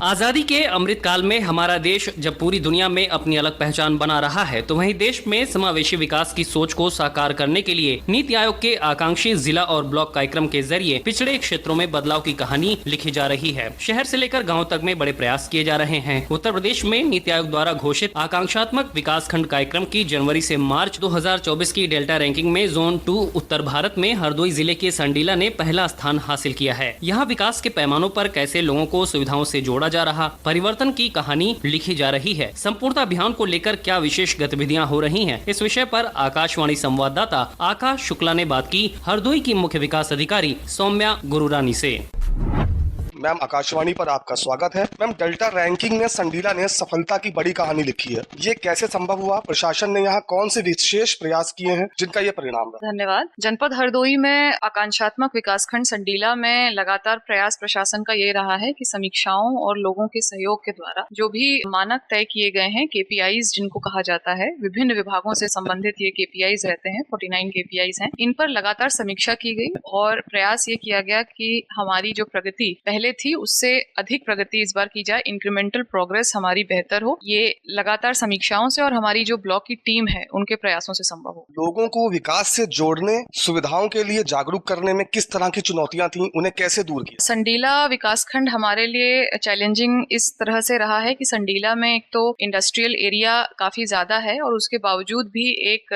आजादी के अमृत काल में हमारा देश जब पूरी दुनिया में अपनी अलग पहचान बना रहा है, तो वहीं देश में समावेशी विकास की सोच को साकार करने के लिए नीति आयोग के आकांक्षी जिला और ब्लॉक कार्यक्रम के जरिए पिछड़े क्षेत्रों में बदलाव की कहानी लिखी जा रही है। शहर से लेकर गाँव तक में बड़े प्रयास किए जा रहे हैं। उत्तर प्रदेश में नीति आयोग द्वारा घोषित आकांक्षात्मक विकास खंड कार्यक्रम की जनवरी से मार्च 2024 की डेल्टा रैंकिंग में जोन 2 उत्तर भारत में हरदोई जिले के संडीला ने पहला स्थान हासिल किया है। यहाँ विकास के पैमानों पर कैसे लोगों को सुविधाओं से जोड़ा जा रहा, परिवर्तन की कहानी लिखी जा रही है। संपूर्णता अभियान को लेकर क्या विशेष गतिविधियां हो रही हैं, इस विषय पर आकाशवाणी संवाददाता आकाश शुक्ला ने बात की हरदोई की मुख्य विकास अधिकारी सौम्या गुरुरानी से। मैम, आकाशवाणी पर आपका स्वागत है। मैम, डेल्टा रैंकिंग में संडीला ने सफलता की बड़ी कहानी लिखी है, ये कैसे संभव हुआ? प्रशासन ने यहाँ कौन से विशेष प्रयास किए हैं जिनका ये परिणाम रहा? धन्यवाद। जनपद हरदोई में आकांक्षात्मक विकासखंड संडीला में लगातार प्रयास प्रशासन का ये रहा है कि समीक्षाओं और लोगों के सहयोग के द्वारा जो भी मानक तय किए गए हैं, KPIs जिनको कहा जाता है, विभिन्न विभागों से संबंधित ये KPIs रहते हैं, 49 KPIs हैं, इन पर लगातार समीक्षा की गई और प्रयास ये किया गया कि हमारी जो प्रगति पहले थी उससे अधिक प्रगति इस बार की जाए, इंक्रीमेंटल प्रोग्रेस हमारी बेहतर हो। ये लगातार समीक्षाओं से और हमारी जो ब्लॉक की टीम है उनके प्रयासों से संभव हो। लोगों को विकास से जोड़ने, सुविधाओं के लिए जागरूक करने में किस तरह की चुनौतियां थी, उन्हें कैसे दूर किया? संडीला विकासखंड हमारे लिए चैलेंजिंग इस तरह से रहा है कि संडीला में एक तो इंडस्ट्रियल एरिया काफी ज्यादा है और उसके बावजूद भी एक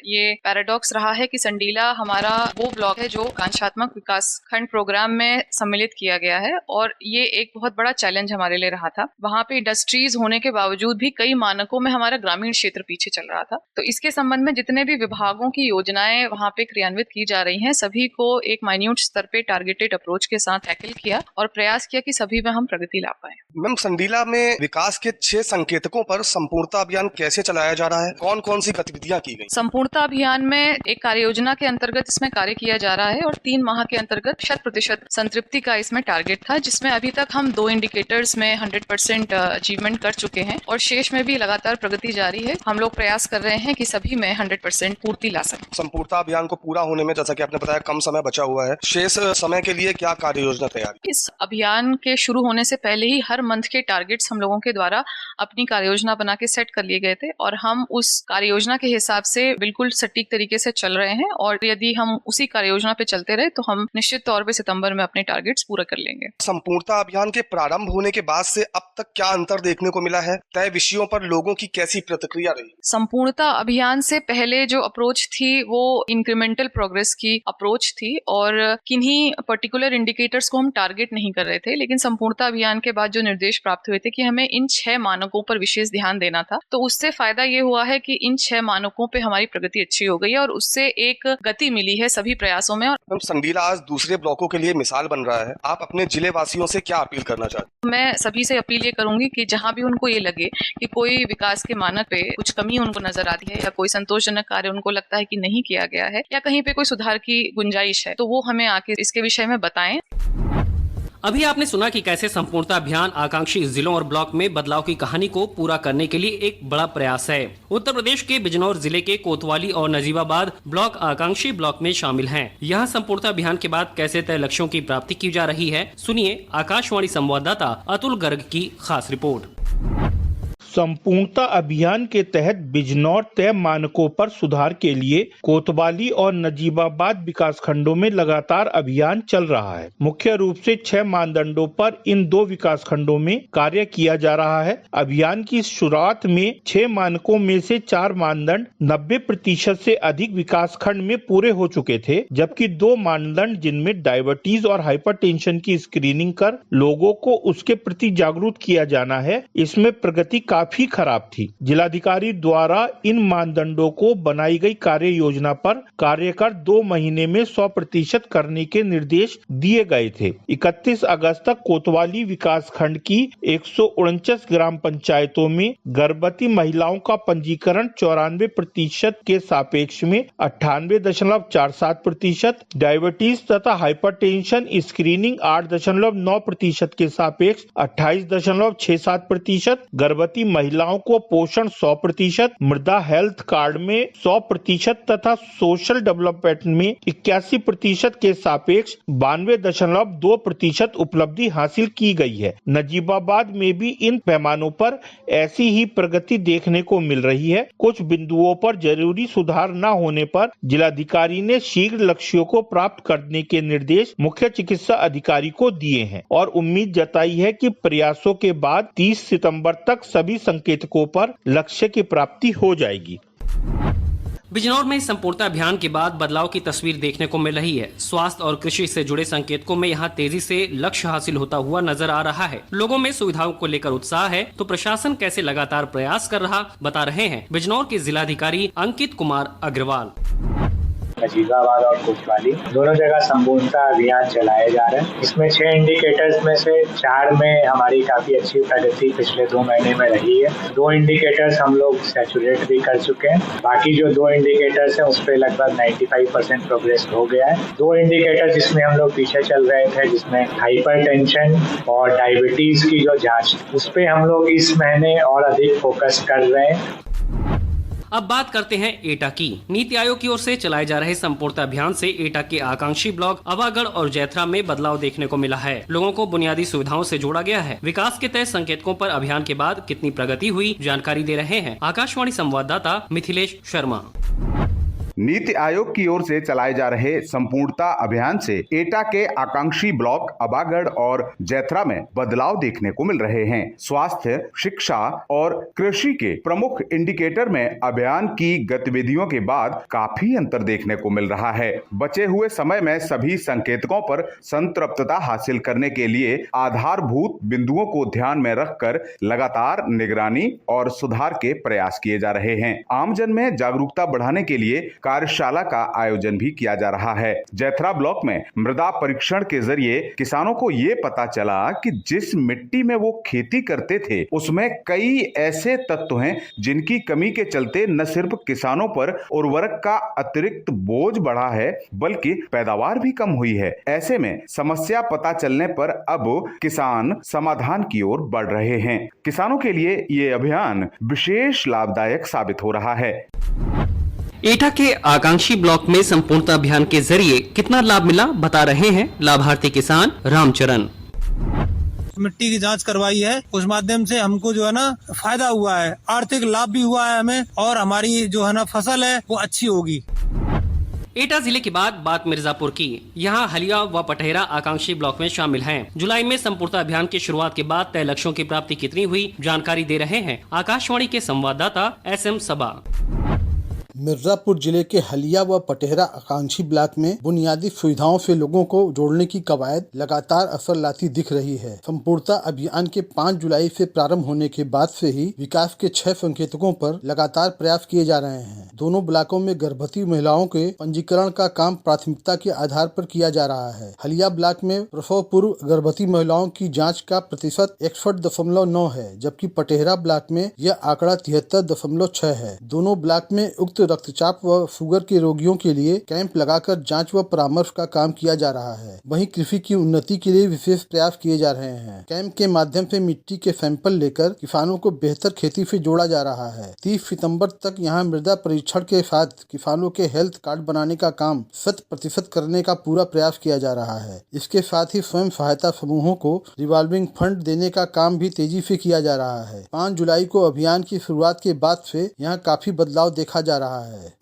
ये पैराडॉक्स रहा है कि संडीला हमारा वो ब्लॉक है जो आकांक्षात्मक विकासखंड प्रोग्राम में सम्मिलित किया गया है और ये एक बहुत बड़ा चैलेंज हमारे लिए रहा था। वहाँ पे इंडस्ट्रीज होने के बावजूद भी कई मानकों में हमारा ग्रामीण क्षेत्र पीछे चल रहा था। तो इसके संबंध में जितने भी विभागों की योजनाएं वहाँ पे क्रियान्वित की जा रही हैं, सभी को एक माइन्यूट स्तर पे टारगेटेड अप्रोच के साथ टैकल किया और प्रयास किया कि सभी में हम प्रगति ला पाए। मैम, संडीला में विकास के 6 संकेतकों पर संपूर्णता अभियान कैसे चलाया जा रहा है? कौन कौन सी गतिविधियां की गई? संपूर्णता अभियान में एक कार्य योजना के अंतर्गत इसमें कार्य किया जा रहा है और 3 माह के अंतर्गत 100% संतृप्ति का इसमें टारगेट था, जिसमें अभी तक हम 2 इंडिकेटर्स में 100% अचीवमेंट कर चुके हैं और शेष में भी लगातार प्रगति जारी है। हम लोग प्रयास कर रहे हैं कि सभी में 100% पूर्ति ला सकें। संपूर्णता अभियान को पूरा होने में, जैसा कि आपने बताया, कम समय बचा हुआ है। शेष समय के लिए क्या कार्य योजना तैयार? इस अभियान के शुरू होने से पहले ही हर मंथ के टारगेट्स हम लोगों के द्वारा अपनी कार्य योजना बना के सेट कर लिए गए थे और हम उस कार्य योजना के हिसाब से बिल्कुल सटीक तरीके से चल रहे हैं और यदि हम उसी कार्य योजना पे चलते रहे तो हम निश्चित तौर पे सितंबर में अपने टारगेट्स पूरा कर लेंगे। संपूर्णता अभियान के प्रारंभ होने के बाद से अब तक क्या अंतर देखने को मिला है? तय विषयों पर लोगों की कैसी प्रतिक्रिया रही? संपूर्णता अभियान से पहले जो अप्रोच थी वो इंक्रीमेंटल प्रोग्रेस की अप्रोच थी और किन्हीं पर्टिकुलर इंडिकेटर्स को हम टारगेट नहीं कर रहे थे, लेकिन संपूर्णता अभियान के बाद जो निर्देश प्राप्त हुए थे कि हमें इन 6 मानकों पर विशेष ध्यान देना था, तो उससे फायदा ये हुआ है कि इन 6 मानकों पे हमारी प्रगति अच्छी हो गई है और उससे एक गति मिली है सभी प्रयासों में। मैम, संडीला आज दूसरे ब्लॉकों के लिए मिसाल बन रहा है। आप अपने जिले वासियों से क्या अपील करना चाहते हैं? मैं सभी से अपील ये करूंगी कि जहां भी उनको ये लगे कि कोई विकास के मानक पे कुछ कमी उनको नजर आती है या कोई संतोषजनक कार्य उनको लगता है कि नहीं किया गया है या कहीं पे कोई सुधार की गुंजाइश है, तो वो हमें आके इसके विषय में बताएं। अभी आपने सुना कि कैसे संपूर्णता अभियान आकांक्षी जिलों और ब्लॉक में बदलाव की कहानी को पूरा करने के लिए एक बड़ा प्रयास है। उत्तर प्रदेश के बिजनौर जिले के कोतवाली और नजीबाबाद ब्लॉक आकांक्षी ब्लॉक में शामिल हैं। यहाँ संपूर्णता अभियान के बाद कैसे तय लक्ष्यों की प्राप्ति की जा रही है, सुनिए आकाशवाणी संवाददाता अतुल गर्ग की खास रिपोर्ट। संपूर्णता अभियान के तहत बिजनौर तय मानकों पर सुधार के लिए कोतवाली और नजीबाबाद विकास खंडों में लगातार अभियान चल रहा है। मुख्य रूप से 6 मानदंडों पर इन 2 विकास खंडों में कार्य किया जा रहा है। अभियान की शुरुआत में 6 मानकों में से 4 मानदंड 90% से अधिक विकास खंड में पूरे हो चुके थे, जबकि 2 मानदंड जिनमें डायबिटीज और हाइपरटेंशन की स्क्रीनिंग कर लोगों को उसके प्रति जागरूक किया जाना है, इसमें प्रगति काफी खराब थी। जिलाधिकारी द्वारा इन मानदंडों को बनाई गई कार्य योजना पर कार्य कर 2 महीने में 100% करने के निर्देश दिए गए थे। 31 अगस्त तक कोतवाली विकास खंड की 149 ग्राम पंचायतों में गर्भवती महिलाओं का पंजीकरण 94% के सापेक्ष में 98.47%, डायबिटीज तथा हाइपरटेंशन स्क्रीनिंग 8.9% के सापेक्ष 28.67%, गर्भवती महिलाओं को पोषण 100%, मृदा हेल्थ कार्ड में 100% तथा सोशल डेवलपमेंट में 81% के सापेक्ष 92.2% उपलब्धि हासिल की गई है। नजीबाबाद में भी इन पैमानों पर ऐसी ही प्रगति देखने को मिल रही है। कुछ बिंदुओं पर जरूरी सुधार न होने पर जिलाधिकारी ने शीघ्र लक्ष्यों को प्राप्त करने के निर्देश मुख्य चिकित्सा अधिकारी को दिए हैं और उम्मीद जताई है कि प्रयासों के बाद 30 सितंबर तक सभी संकेतकों पर लक्ष्य की प्राप्ति हो जाएगी। बिजनौर में संपूर्णता अभियान के बाद बदलाव की तस्वीर देखने को मिल रही है। स्वास्थ्य और कृषि से जुड़े संकेतकों में यहां तेजी से लक्ष्य हासिल होता हुआ नजर आ रहा है। लोगों में सुविधाओं को लेकर उत्साह है, तो प्रशासन कैसे लगातार प्रयास कर रहा, बता रहे हैं बिजनौर के जिलाधिकारी अंकित कुमार अग्रवाल। नजीबाबाद और कोतवाली दोनों जगह संपूर्णता अभियान चलाए जा रहे हैं। इसमें 6 इंडिकेटर्स में से 4 में हमारी काफी अच्छी प्रगति पिछले 2 महीने में रही है। 2 इंडिकेटर्स हम लोग सैचुरेट भी कर चुके हैं। बाकी जो 2 इंडिकेटर्स हैं उस पर लगभग 95% प्रोग्रेस हो गया है। 2 इंडिकेटर जिसमें हम लोग पीछे चल रहे थे, जिसमें हाइपरटेंशन और डायबिटीज की जो जांच, उस पर हम लोग इस महीने और अधिक फोकस कर रहे हैं। अब बात करते हैं एटा की। नीति आयोग की ओर से चलाए जा रहे संपूर्णता अभियान से एटा के आकांक्षी ब्लॉक अबागढ़ और जैथरा में बदलाव देखने को मिला है। लोगों को बुनियादी सुविधाओं से जोड़ा गया है। विकास के तय संकेतकों पर अभियान के बाद कितनी प्रगति हुई, जानकारी दे रहे हैं आकाशवाणी संवाददाता मिथिलेश शर्मा। नीति आयोग की ओर से चलाए जा रहे संपूर्णता अभियान से एटा के आकांक्षी ब्लॉक अबागढ़ और जैथरा में बदलाव देखने को मिल रहे हैं। स्वास्थ्य, शिक्षा और कृषि के प्रमुख इंडिकेटर में अभियान की गतिविधियों के बाद काफी अंतर देखने को मिल रहा है। बचे हुए समय में सभी संकेतकों पर संतृप्तता हासिल करने के लिए आधारभूत बिंदुओं को ध्यान में रखकर लगातार निगरानी और सुधार के प्रयास किए जा रहे हैं। आमजन में जागरूकता बढ़ाने के लिए कार्यशाला का आयोजन भी किया जा रहा है। जैथरा ब्लॉक में मृदा परीक्षण के जरिए किसानों को ये पता चला कि जिस मिट्टी में वो खेती करते थे उसमें कई ऐसे तत्व हैं जिनकी कमी के चलते न सिर्फ किसानों पर उर्वरक का अतिरिक्त बोझ बढ़ा है बल्कि पैदावार भी कम हुई है। ऐसे में समस्या पता चलने पर अब किसान समाधान की ओर बढ़ रहे हैं। किसानों के लिए ये अभियान विशेष लाभदायक साबित हो रहा है। एटा के आकांक्षी ब्लॉक में संपूर्णता अभियान के जरिए कितना लाभ मिला, बता रहे हैं लाभार्थी किसान रामचरण। मिट्टी की जांच करवाई है, उस माध्यम से हमको जो है ना फायदा हुआ है, आर्थिक लाभ भी हुआ है हमें, और हमारी जो है ना फसल है वो अच्छी होगी। एटा जिले के बाद बात मिर्जापुर की। यहाँ हलिया व पटेरा आकांक्षी ब्लॉक में शामिल हैं। जुलाई में संपूर्णता अभियान की शुरुआत के बाद तय लक्ष्यों की प्राप्ति कितनी हुई, जानकारी दे रहे हैं आकाशवाणी के संवाददाता SM सबा। मिर्जापुर जिले के हलिया व पटेरा आकांक्षी ब्लॉक में बुनियादी सुविधाओं से लोगों को जोड़ने की कवायद लगातार असर लाती दिख रही है। संपूर्णता अभियान के 5 जुलाई से प्रारंभ होने के बाद से ही विकास के 6 संकेतकों पर लगातार प्रयास किए जा रहे हैं। दोनों ब्लॉकों में गर्भवती महिलाओं के पंजीकरण का काम प्राथमिकता के आधार पर किया जा रहा है। हलिया ब्लॉक में प्रसव पूर्व गर्भवती महिलाओं की जाँच का प्रतिशत 61.9 है, जबकि पटेरा ब्लॉक में यह आंकड़ा 73.6 है। दोनों ब्लॉक में उक्त रक्तचाप व शुगर के रोगियों के लिए कैंप लगाकर जांच व परामर्श का काम किया जा रहा है। वहीं कृषि की उन्नति के लिए विशेष प्रयास किए जा रहे हैं। कैंप के माध्यम से मिट्टी के सैंपल लेकर किसानों को बेहतर खेती से जोड़ा जा रहा है। 30 सितंबर तक यहां मृदा परीक्षण के साथ किसानों के हेल्थ कार्ड बनाने का काम 100% करने का पूरा प्रयास किया जा रहा है। इसके साथ ही स्वयं सहायता समूहों को रिवॉल्विंग फंड देने का काम भी तेजी से किया जा रहा है। 5 जुलाई को अभियान की शुरुआत के बाद से यहाँ काफी बदलाव देखा जा रहा है।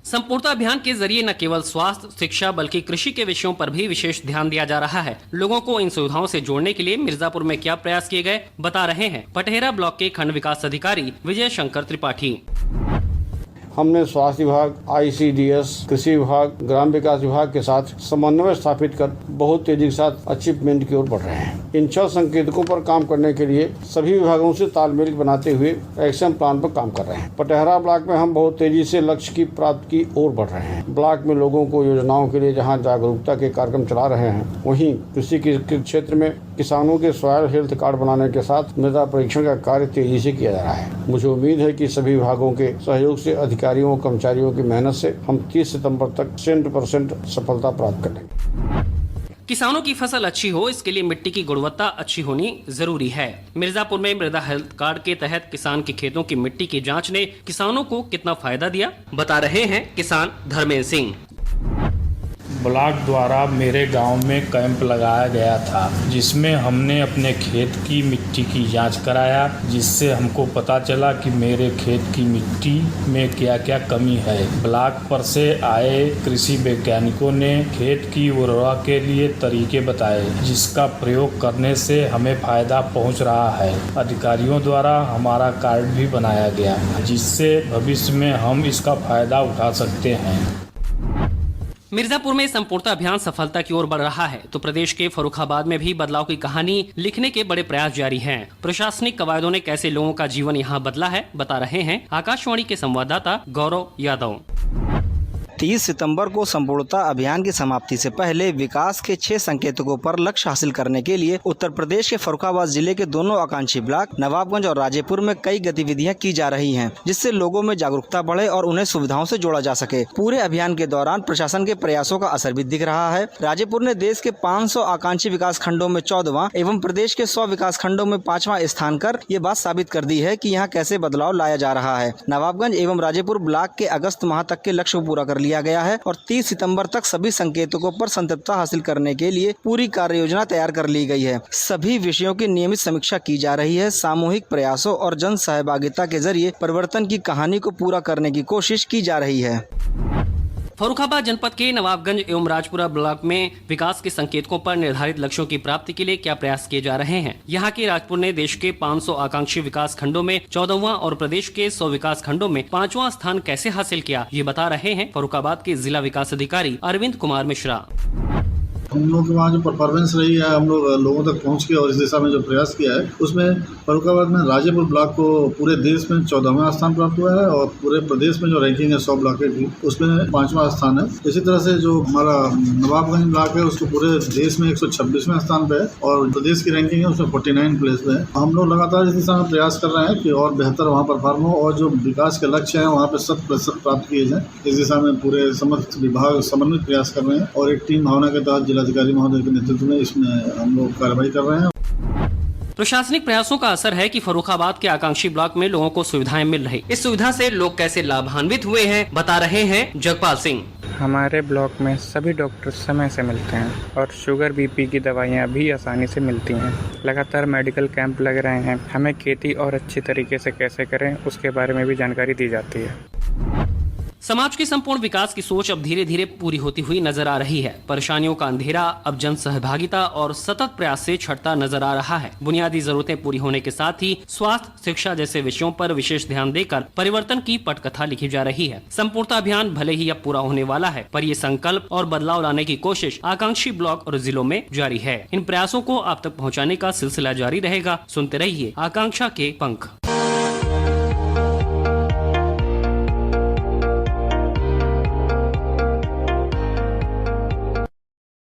संपूर्णता अभियान के जरिए न केवल स्वास्थ्य, शिक्षा बल्कि कृषि के विषयों पर भी विशेष ध्यान दिया जा रहा है। लोगों को इन सुविधाओं से जोड़ने के लिए मिर्जापुर में क्या प्रयास किए गए, बता रहे हैं पटेरा ब्लॉक के खंड विकास अधिकारी विजय शंकर त्रिपाठी। हमने स्वास्थ्य विभाग, ICDS, कृषि विभाग, ग्राम विकास विभाग के साथ समन्वय स्थापित कर बहुत तेजी के साथ अचीवमेंट की ओर बढ़ रहे हैं। इन 6 संकेतकों पर काम करने के लिए सभी विभागों से तालमेल बनाते हुए एक्शन प्लान पर काम कर रहे हैं। पटेहरा ब्लॉक में हम बहुत तेजी से लक्ष्य की प्राप्ति की ओर बढ़ रहे हैं। ब्लॉक में लोगों को योजनाओं के लिए जहां जागरूकता के कार्यक्रम चला रहे हैं, वहीं कृषि के क्षेत्र में किसानों के सॉयल हेल्थ कार्ड बनाने के साथ मृदा परीक्षण का कार्य तेजी से किया जा रहा है। मुझे उम्मीद है कि सभी विभागों के सहयोग से अधिकारियों कर्मचारियों की मेहनत से हम 30 सितंबर तक 100% सफलता प्राप्त करेंगे। किसानों की फसल अच्छी हो, इसके लिए मिट्टी की गुणवत्ता अच्छी होनी जरूरी है। मिर्जापुर में मृदा हेल्थ कार्ड के तहत किसान के खेतों की मिट्टी की जांच ने किसानों को कितना फायदा दिया, बता रहे हैं किसान धर्मेंद्र सिंह। ब्लॉक द्वारा मेरे गांव में कैंप लगाया गया था, जिसमें हमने अपने खेत की मिट्टी की जांच कराया, जिससे हमको पता चला कि मेरे खेत की मिट्टी में क्या क्या कमी है। ब्लॉक पर से आए कृषि वैज्ञानिकों ने खेत की उर्वरता के लिए तरीके बताए, जिसका प्रयोग करने से हमें फायदा पहुंच रहा है। अधिकारियों द्वारा हमारा कार्ड भी बनाया गया, जिससे भविष्य में हम इसका फायदा उठा सकते हैं। मिर्जापुर में संपूर्णता अभियान सफलता की ओर बढ़ रहा है, तो प्रदेश के फर्रुखाबाद में भी बदलाव की कहानी लिखने के बड़े प्रयास जारी हैं। प्रशासनिक कवायदों ने कैसे लोगों का जीवन यहाँ बदला है, बता रहे हैं आकाशवाणी के संवाददाता गौरव यादव। 30 सितंबर को संपूर्णता अभियान की समाप्ति से पहले विकास के 6 संकेतकों पर लक्ष्य हासिल करने के लिए उत्तर प्रदेश के फर्रुखाबाद जिले के दोनों आकांक्षी ब्लॉक नवाबगंज और राजेपुर में कई गतिविधियां की जा रही हैं, जिससे लोगों में जागरूकता बढ़े और उन्हें सुविधाओं से जोड़ा जा सके। पूरे अभियान के दौरान प्रशासन के प्रयासों का असर भी दिख रहा है। राजेपुर ने देश के 500 आकांक्षी विकास खंडों में 14वां एवं प्रदेश के 100 विकास खंडों में 5वां स्थान कर ये बात साबित कर दी है कि यहाँ कैसे बदलाव लाया जा रहा है। नवाबगंज एवं राजेपुर ब्लॉक के अगस्त माह तक के लक्ष्य को पूरा कर लिया गया है और 30 सितंबर तक सभी संकेतकों पर संतृप्तता हासिल करने के लिए पूरी कार्य योजना तैयार कर ली गई है। सभी विषयों की नियमित समीक्षा की जा रही है। सामूहिक प्रयासों और जन सहभागिता के जरिए परिवर्तन की कहानी को पूरा करने की कोशिश की जा रही है। फर्रुखाबाद जनपद के नवाबगंज एवं राजपुरा ब्लॉक में विकास के संकेतकों पर निर्धारित लक्ष्यों की प्राप्ति के लिए क्या प्रयास किए जा रहे हैं। यहाँ के राजपुर ने देश के 500 आकांक्षी विकास खंडों में 14वां और प्रदेश के 100 विकास खंडों में 5वां स्थान कैसे हासिल किया, ये बता रहे हैं फर्रुखाबाद के जिला विकास अधिकारी अरविंद कुमार मिश्रा। हम लोग के वहाँ जो परफॉर्मेंस रही है, हम लोग लोगों तक पहुँच के और इस दिशा में जो प्रयास किया है, उसमें फर्रुखाबाद में राजेपुर ब्लॉक को पूरे देश में 14वां स्थान प्राप्त हुआ है और पूरे प्रदेश में जो रैंकिंग है 100 ब्लॉक की, उसमें 5वां स्थान है। इसी तरह से जो हमारा नवाबगंज ब्लॉक है, उसको पूरे देश में 126वें स्थान पे है और प्रदेश की रैंकिंग है उसमें 49 प्लेस पे है। हम लोग लगातार इस दिशा में प्रयास कर रहे हैं कि और बेहतर वहाँ परफॉर्म हो और जो विकास के लक्ष्य हैं वहाँ पे 100% प्राप्त किए जाए। इस दिशा में पूरे समस्त विभाग समन्वित प्रयास कर रहे हैं और एक टीम भावना के तहत जिलाधिकारी महोदय के नेतृत्व में इसमें हम लोग कार्रवाई कर रहे हैं। प्रशासनिक प्रयासों का असर है कि फर्रुखाबाद के आकांक्षी ब्लॉक में लोगों को सुविधाएं मिल रही। इस सुविधा से लोग कैसे लाभान्वित हुए हैं, बता रहे हैं जगपाल सिंह। हमारे ब्लॉक में सभी डॉक्टर समय से मिलते हैं और शुगर बीपी की दवाइयाँ भी आसानी से मिलती हैं। लगातार मेडिकल कैंप लग रहे हैं। हमें खेती और अच्छी तरीके से कैसे करें उसके बारे में भी जानकारी दी जाती है। समाज के संपूर्ण विकास की सोच अब धीरे धीरे पूरी होती हुई नजर आ रही है। परेशानियों का अंधेरा अब जन सहभागिता और सतत प्रयास से छटता नजर आ रहा है। बुनियादी जरूरतें पूरी होने के साथ ही स्वास्थ्य, शिक्षा जैसे विषयों पर विशेष ध्यान देकर परिवर्तन की पटकथा लिखी जा रही है। संपूर्णता अभियान भले ही अब पूरा होने वाला है, पर ये संकल्प और बदलाव लाने की कोशिश आकांक्षी ब्लॉक और जिलों में जारी है। इन प्रयासों को आप तक पहुँचाने का सिलसिला जारी रहेगा। सुनते रहिए आकांक्षा के पंख।